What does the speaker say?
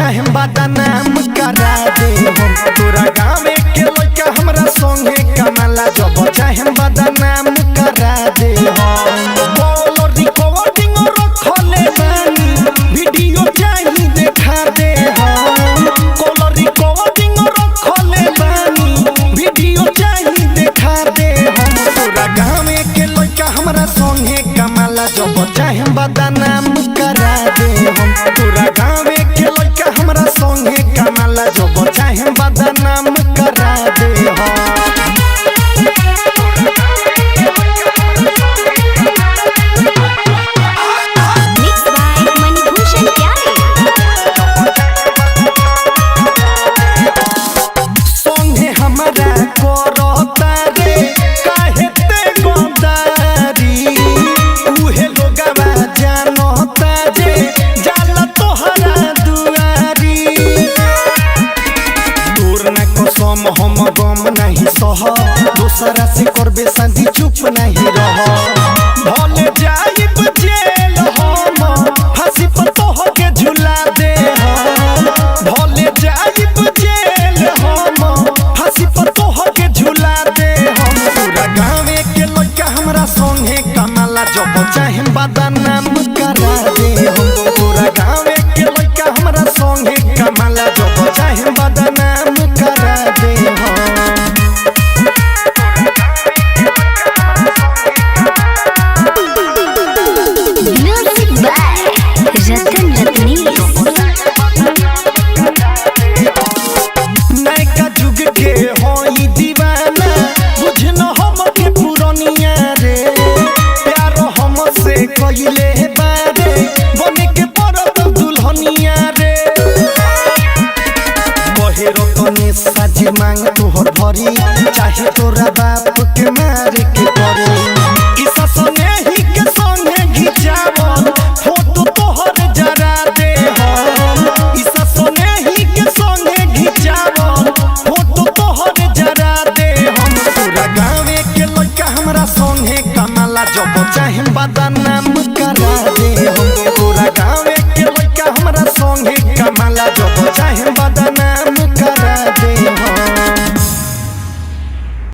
चाहे बदनाम करा दे हम तोरा गाँव के लड़का हमरा संगे कमाला जब चाहे बदनाम करा दे हम बोल रिकॉर्डिंग रखले बानी वीडियो चाही देखा दे हम बोल रिकॉर्डिंग रखले बानी वीडियो चाही देखा दे हम तोरा गाँव के लड़का हमरा संगे कमाला जब चाहे बदनाम करा दे हम तोरा गाँव के लड़का हमरा संगे कमाला जब चाहे बदनाम करा दे हम हम गम नहीं सह दूसरा से करबे शादी चुप नहीं रह भले जाइब जेल हम फांसी पर तोह के झुला दे भले जाइब जेल हम फांसी पर तोह के झुला दे हम पूरा गाँव के लड़का हमरा संगे कमाला जब चाहे बदनाम करा दे हम पूरा गाँव के लड़का हमरा संगे कमाला जब चाहे बदनाम करा दे नयका जुग के होई दीवाना बुझन हम के पुरनिया रे प्यार हम से कइले बारे बने के परत दुल्हनिया रे बहेरो तने साज मांग तोहर भरी चाहे तोरा बाप के मारे के परे ईसा सने ही के संगे घिचावल फोटो तोहर जरा दे हम ईसा सने ही के संगे घिचावल फोटो तोहर जरा दे हम पूरा गाँव के लड़का हमरा संगे कमाला जब चाहे बदनाम